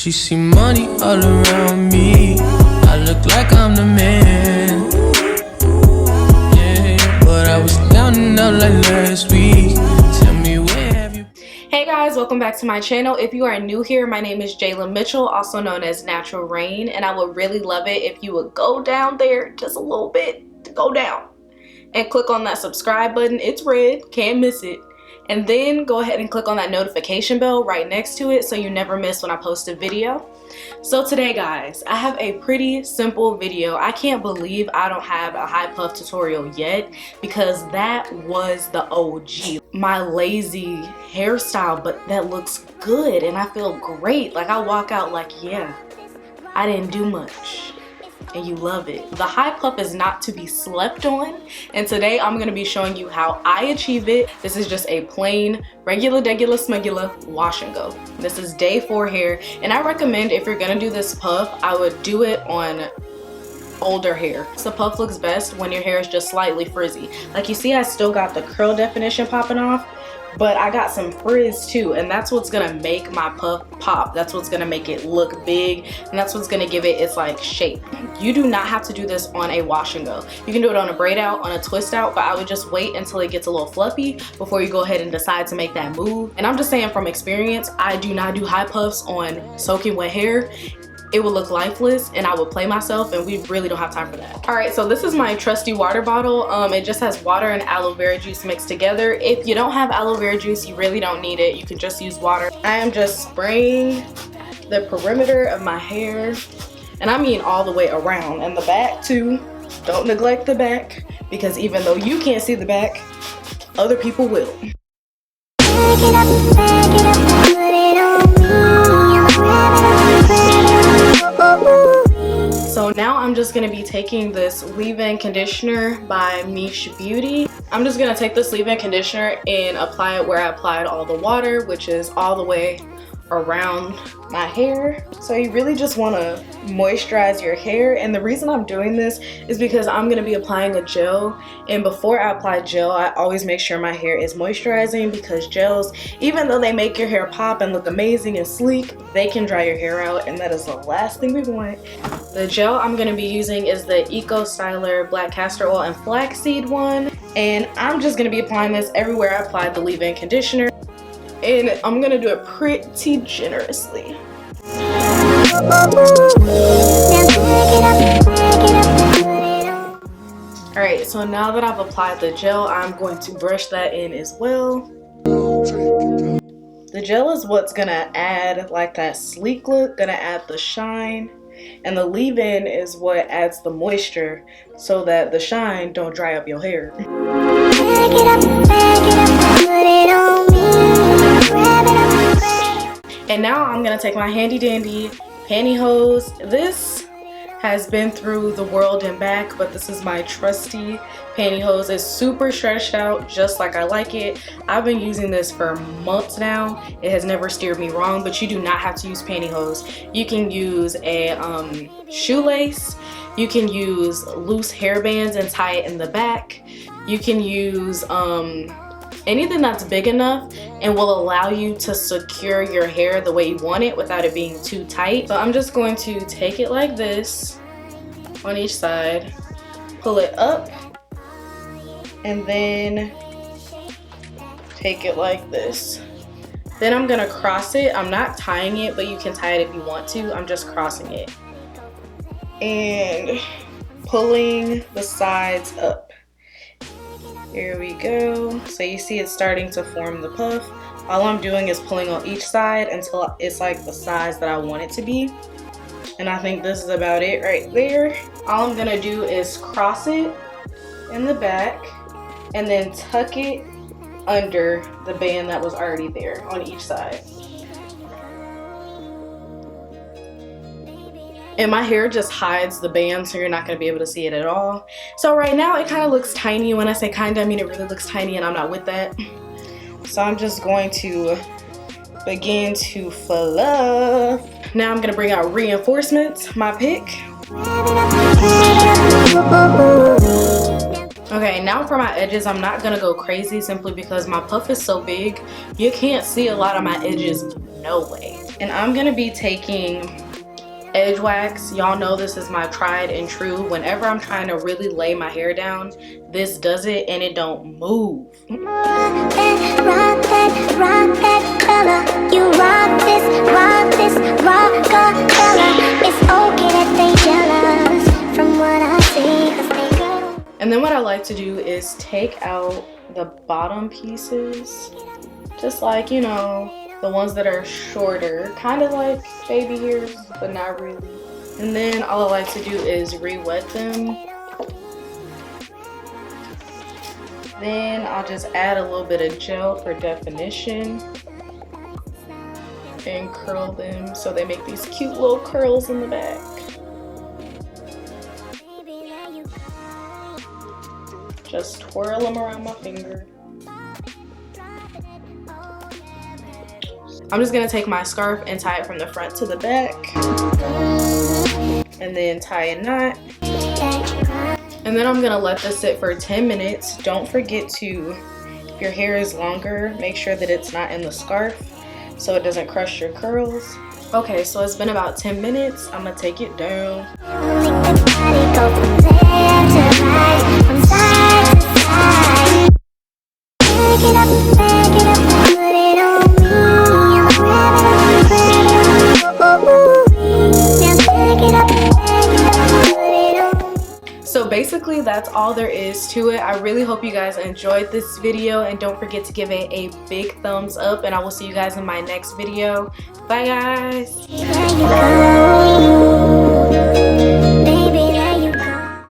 She see money all around me. I look like I'm the man. Yeah, but I was down and out like last week. Tell me where have you. Hey guys, welcome back to my channel. If you are new here, my name is Jayla Mitchell, also known as Natural Rain, and I would really love it if you would go down there just a little bit, go down and click on that subscribe button. It's red, can't miss it. And then go ahead and click on that notification bell right next to it so you never miss when I post a video. So today guys, I have a pretty simple video. I can't believe I don't have a high puff tutorial yet because that was the OG. My lazy hairstyle, but that looks good and I feel great. Like I walk out like, yeah, I didn't do much. And you love it. The high puff is not to be slept on, and today I'm going to be showing you how I achieve it. This is just a plain regular smegula wash and go. This is day 4 hair, and I recommend if you're going to do this puff, I would do it on older hair. The puff looks best when your hair is just slightly frizzy. Like you see, I still got the curl definition popping off, but I got some frizz too, and that's what's gonna make my puff pop. That's what's gonna make it look big, and that's what's gonna give it its like shape. You do not have to do this on a wash and go. You can do it on a braid out, on a twist out, but I would just wait until it gets a little fluffy before you go ahead and decide to make that move. And I'm just saying from experience, I do not do high puffs on soaking wet hair. It would look lifeless and I would play myself, and we really don't have time for that. All right, so this is my trusty water bottle. It just has water and aloe vera juice mixed together. If you don't have aloe vera juice, you really don't need it. You can just use water. I am just spraying the perimeter of my hair, and I mean all the way around, and the back too. Don't neglect the back, because even though you can't see the back, other people will. So now I'm just going to be taking this leave-in conditioner by Mish Beauty. I'm just going to take this leave-in conditioner and apply it where I applied all the water, which is all the way around my hair. So you really just want to moisturize your hair, and the reason I'm doing this is because I'm going to be applying a gel, and before I apply gel I always make sure my hair is moisturizing, because gels, even though they make your hair pop and look amazing and sleek, they can dry your hair out, and that is the last thing we want. The gel I'm going to be using is the Eco Styler Black Castor Oil and Flaxseed one, and I'm just going to be applying this everywhere I applied the leave-in conditioner. And I'm gonna do it pretty generously. Alright, so now that I've applied the gel, I'm going to brush that in as well. The gel is what's gonna add like that sleek look, gonna add the shine. And the leave-in is what adds the moisture so that the shine don't dry up your hair. And now I'm gonna take my handy dandy pantyhose. This has been through the world and back, but this is my trusty pantyhose. It's super stretched out, just like I like it. I've been using this for months now. It has never steered me wrong, but you do not have to use pantyhose. You can use a shoelace. You can use loose hairbands and tie it in the back. You can use anything that's big enough and will allow you to secure your hair the way you want it without it being too tight. So I'm just going to take it like this on each side, pull it up, and then take it like this. Then I'm gonna cross it. I'm not tying it, but you can tie it if you want to. I'm just crossing it and pulling the sides up. Here we go. So you see it's starting to form the puff. All I'm doing is pulling on each side until it's like the size that I want it to be. And I think this is about it right there. All I'm gonna do is cross it in the back and then tuck it under the band that was already there on each side. And my hair just hides the band, so you're not going to be able to see it at all. So right now it kind of looks tiny. When I say kind of, I mean it really looks tiny, and I'm not with that. So I'm just going to begin to fluff. Now I'm going to bring out reinforcements, my pick. Okay, now for my edges, I'm not going to go crazy simply because my puff is so big, you can't see a lot of my edges, no way. And I'm gonna be taking edge wax. Y'all know this is my tried and true. Whenever I'm trying to really lay my hair down, this does it and it don't move. Rock that color. You rock this color. It's okay that they jealous from what I see, 'cause they go. And then what I like to do is take out the bottom pieces, just like, you know, the ones that are shorter, kind of like baby hairs, but not really. And then all I like to do is re-wet them. Then I'll just add a little bit of gel for definition and curl them so they make these cute little curls in the back. Just twirl them around my finger. I'm just gonna take my scarf and tie it from the front to the back. And then tie a knot. And then I'm gonna let this sit for 10 minutes. Don't forget to, if your hair is longer, make sure that it's not in the scarf so it doesn't crush your curls. Okay, so it's been about 10 minutes. I'm gonna take it down. So basically that's all there is to it. I really hope you guys enjoyed this video, and don't forget to give it a big thumbs up, and I will see you guys in my next video. Bye guys.